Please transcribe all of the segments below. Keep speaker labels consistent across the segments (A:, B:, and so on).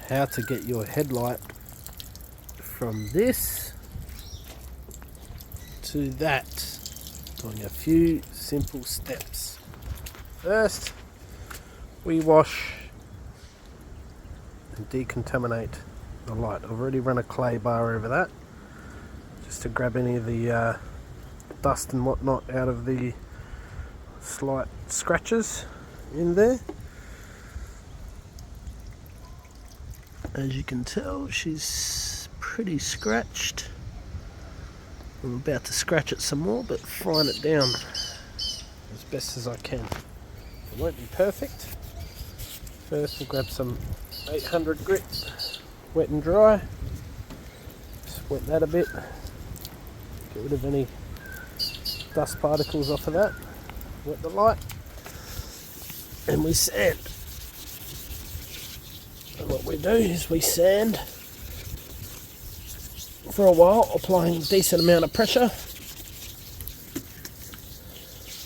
A: how to get your headlight from this to that, doing a few simple steps. First, we wash and decontaminate the light. I've already run a clay bar over that just to grab any of the dust and whatnot out of the slight scratches in there. As you can tell, she's pretty scratched. I'm about to scratch it some more, but fine it down as best as I can. It won't be perfect. First, we'll grab some 800 grit, wet and dry. Just wet that a bit. Get rid of any dust particles off of that. Wet the light. And we sand. And what we do is we sand for a while, applying a decent amount of pressure.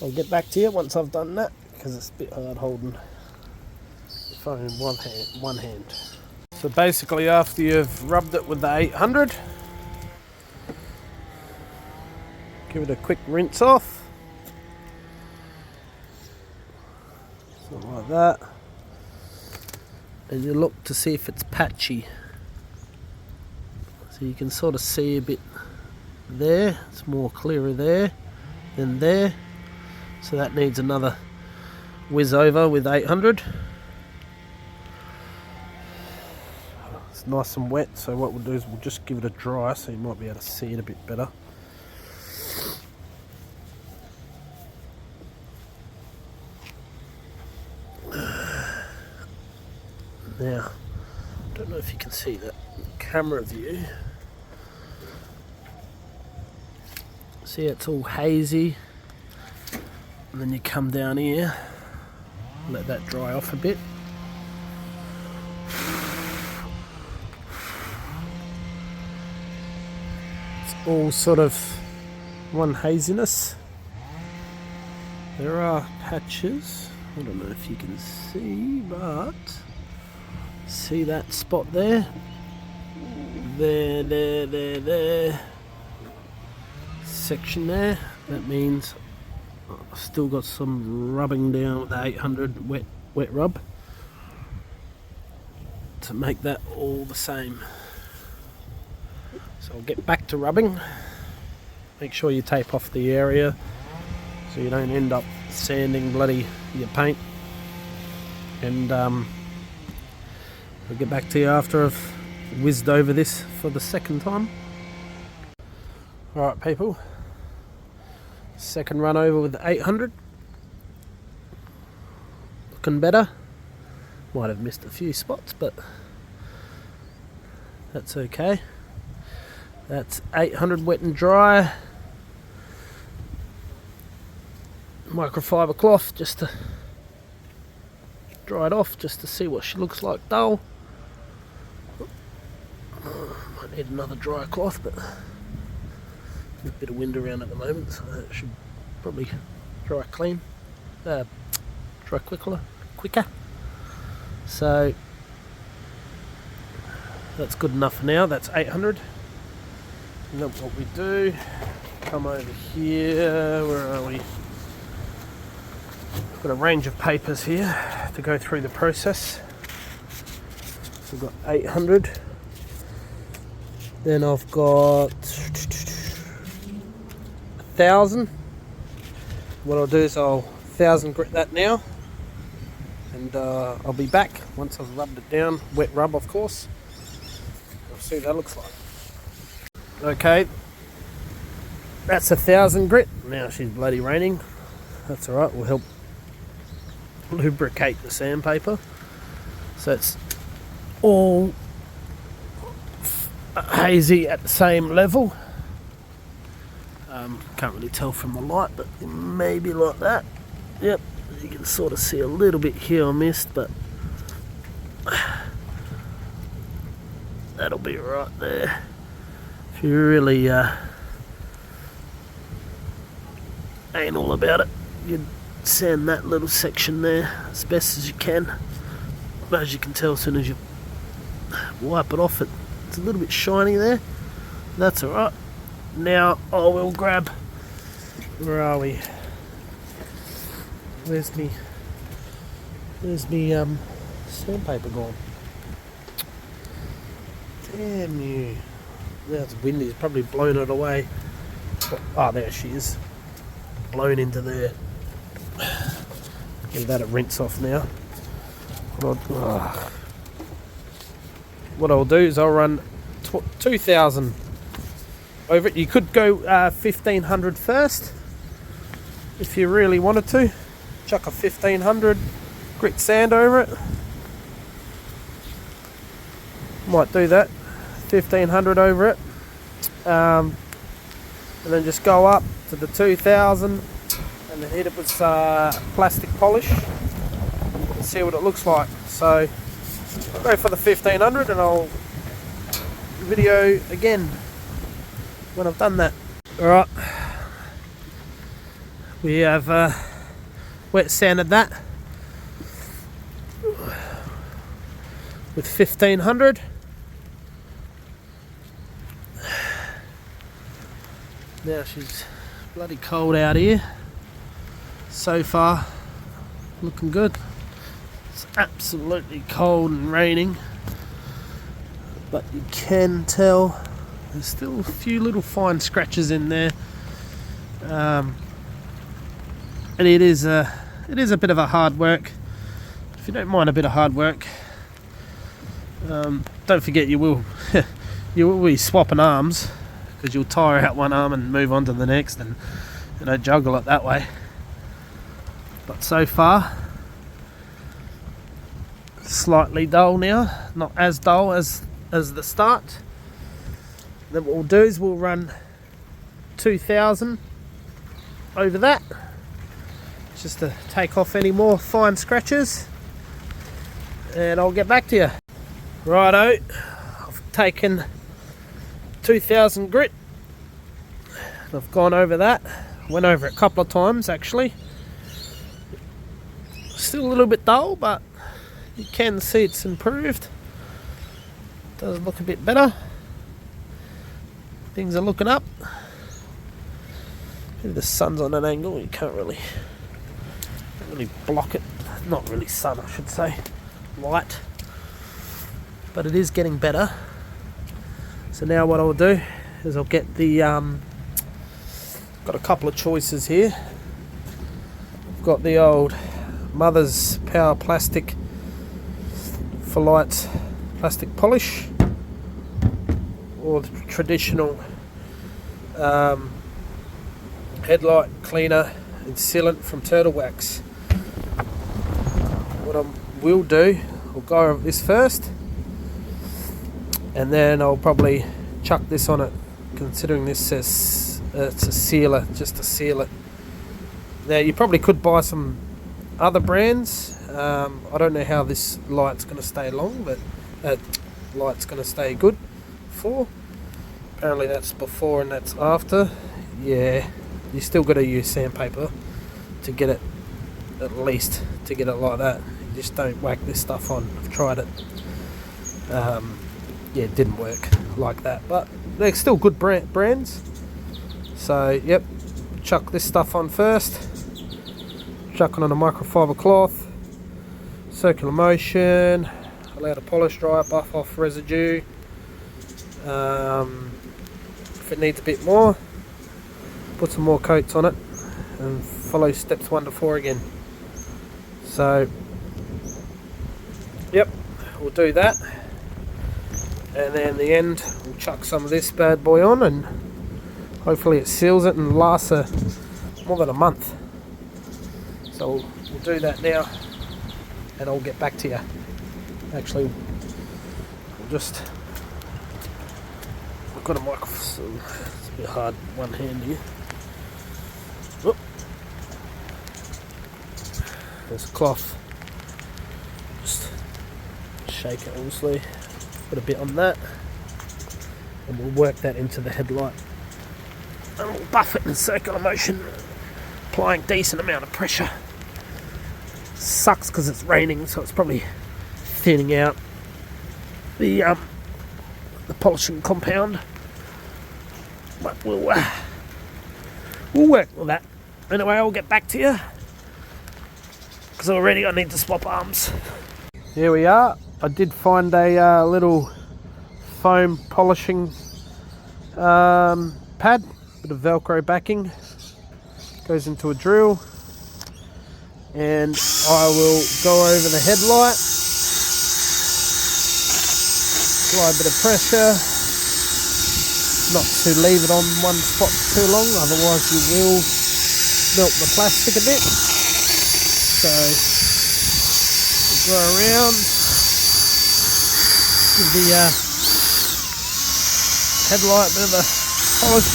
A: I'll get back to you once I've done that, because it's a bit hard holding the phone in one hand. So basically, after you've rubbed it with the 800, give it a quick rinse off. Something like that. And you look to see if it's patchy. So you can sort of see a bit there. It's more clearer there than there. So that needs another whiz over with 800. It's nice and wet, so what we'll do is we'll just give it a dry so you might be able to see it a bit better. Now, I don't know if you can see that camera view. See, it's all hazy. And then you come down here, let that dry off a bit. It's all sort of one haziness. There are patches. I don't know if you can see, but see that spot there? There. Section there. That means I've still got some rubbing down with the 800 wet rub to make that all the same. So I'll get back to rubbing. Make sure you tape off the area so you don't end up sanding bloody your paint. And I'll get back to you after I've whizzed over this for the second time. Alright people, second run over with the 800. Looking better. Might have missed a few spots, but that's okay. That's 800 wet and dry. Microfiber cloth just to dry it off, just to see what she looks like dull. Might need another dry cloth, but there's a bit of wind around at the moment, so that should probably dry clean, dry quicker. So that's good enough for now. That's 800. And then what we do, come over here. Where are we? Got a range of papers here to go through the process. So we've got 800. Then I've got 1000. What I'll do is I'll 1000 grit that now, and I'll be back once I've rubbed it down. Wet rub, of course. I'll see what that looks like. Okay, that's 1000 grit. Now she's bloody raining. That's alright, we'll help lubricate the sandpaper so it's all hazy at the same level. Can't really tell from the light, but maybe like that. Yep, you can sort of see a little bit here I missed, but that'll be right there. If you really anal about it, you'd sand that little section there as best as you can. But as you can tell, as soon as you wipe it off. It's a little bit shiny there. That's alright. Now I will grab, where are we? Where's me sandpaper gone? Damn you. Now it's windy, it's probably blown it away. Oh, there she is. Blown into there. Give that a rinse off now. What I'll do is I'll run 2,000 over it. You could go 1,500 first if you really wanted to. Chuck a 1,500 grit sand over it. Might do that. 1,500 over it. And then just go up to the 2,000 and then hit it with plastic polish and see what it looks like. So I'll go for the 1,500 and I'll video again when I've done that. Alright, we have wet sanded that with 1,500. Now she's bloody cold out here. So far, looking good. It's absolutely cold and raining, but you can tell there's still a few little fine scratches in there. And it is a bit of a hard work. If you don't mind a bit of hard work, don't forget you will be swapping arms, because you'll tire out one arm and move on to the next, and juggle it that way. But so far, slightly dull now, not as dull as the start. Then what we'll do is we'll run 2,000 over that, just to take off any more fine scratches, and I'll get back to you. Righto, I've taken 2,000 grit. I've gone over that. Went over it a couple of times actually. Still a little bit dull, but you can see it's improved. Does look a bit better. Things are looking up. Maybe the sun's on an angle, you can't really block it. Not really sun, I should say. Light. But it is getting better. So now what I'll do is I'll get the got a couple of choices here. I've got the old Mother's Power Plastic for Lights plastic polish, or the traditional headlight cleaner and sealant from Turtle Wax. What I will do, I'll go over this first, and then I'll probably chuck this on it, considering this says it's a sealer, just to seal it. Now you probably could buy some other brands. I don't know how this light's going to stay long, but light's going to stay good for. Apparently that's before and that's after. Yeah, you still got to use sandpaper to get it, at least to get it like that. You just don't whack this stuff on. I've tried it. Yeah, it didn't work like that, but they're still good brands. So yep, chuck this stuff on first. Chuck it on a microfiber cloth, circular motion, allow the polish dry, buff off residue. If it needs a bit more, put some more coats on it and follow steps 1 to 4 again. So yep, we'll do that, and then in the end we'll chuck some of this bad boy on, and hopefully it seals it and lasts more than a month. So we'll do that now, and I'll get back to you. Actually, we'll just, I've got a microphone, it's a bit hard one hand here. Oop. There's a cloth, just shake it loosely, put a bit on that, and we'll work that into the headlight, and we'll buff it in circular motion, applying decent amount of pressure. Sucks because it's raining, so it's probably thinning out the the polishing compound. But we'll work with that. Anyway, I'll get back to you, because already I need to swap arms. Here we are. I did find a little foam polishing pad, bit of Velcro backing, goes into a drill, and I will go over the headlight, apply a bit of pressure, not to leave it on one spot too long, otherwise you will melt the plastic a bit. So go around, give the headlight a bit of a polish,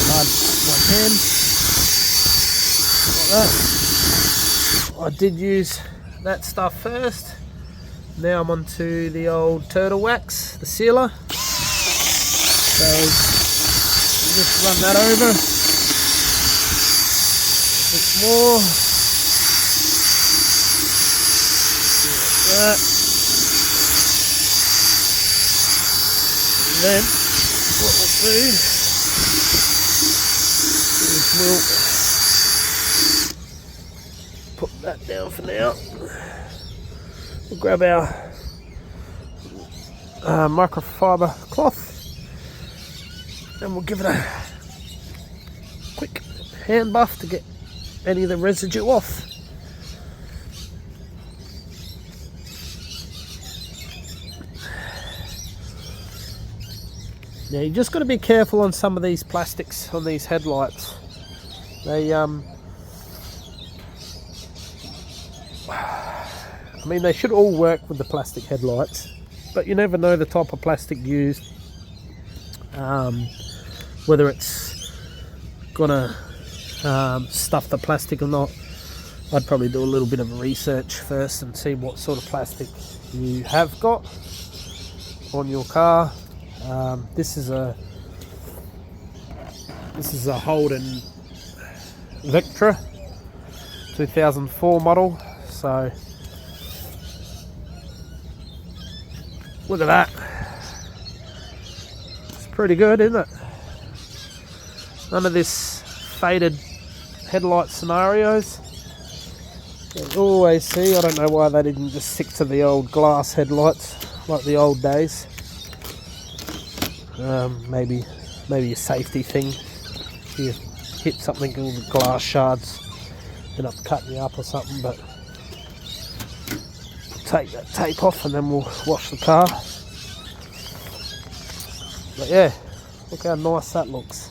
A: hard my hand, like that. I did use that stuff first. Now I'm onto the old turtle wax, the sealer. So just run that over a bit more. Like that. And then what we'll do is we'll put that down for now. We'll grab our microfiber cloth and we'll give it a quick hand buff to get any of the residue off. Now you just got to be careful on some of these plastics on these headlights. They I mean, they should all work with the plastic headlights, but you never know the type of plastic used, whether it's gonna stuff the plastic or not. I'd probably do a little bit of research first and see what sort of plastic you have got on your car. This is a Holden Vectra 2004 model, so look at that. It's pretty good, isn't it? None of this faded headlight scenarios. You always see, I don't know why they didn't just stick to the old glass headlights like the old days. Maybe a safety thing. If you hit something and the glass shards end up cutting you up or something, but take that tape off and then we'll wash the car. But yeah, look how nice that looks.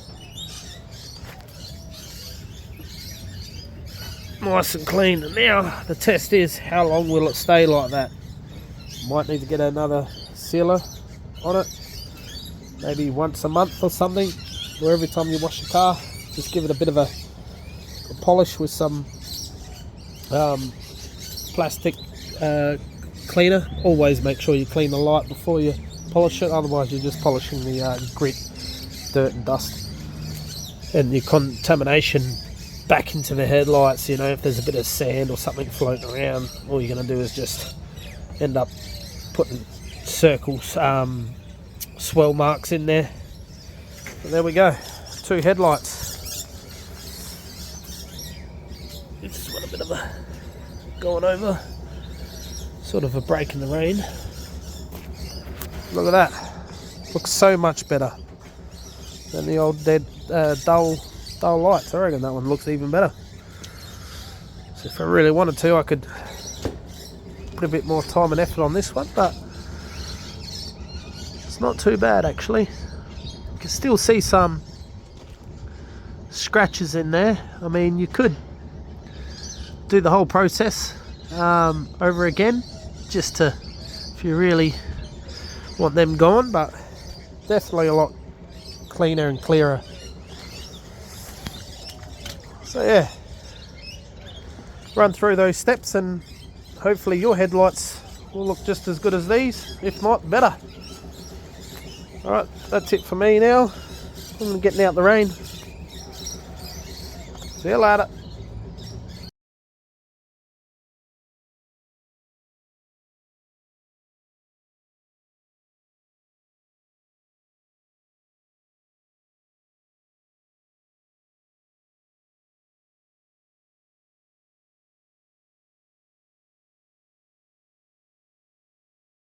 A: Nice and clean. And now the test is, how long will it stay like that? Might need to get another sealer on it, maybe once a month or something, or every time you wash your car, just give it a bit of a polish with some plastic cleaner. Always make sure you clean the light before you polish it, otherwise you're just polishing the grit, dirt and dust, and your contamination back into the headlights. You know, if there's a bit of sand or something floating around, all you're going to do is just end up putting circles, swell marks in there. But there we go, 2 headlights. This is what a bit of a going over, sort of a break in the rain. Look at that, looks so much better than the old dead dull lights. I reckon that one looks even better. So if I really wanted to, I could put a bit more time and effort on this one, but it's not too bad actually. You can still see some scratches in there. I mean, you could do the whole process over again, just to, if you really want them gone, but definitely a lot cleaner and clearer. So yeah, run through those steps and hopefully your headlights will look just as good as these, if not better. Alright, that's it for me now. I'm getting out the rain. See you later.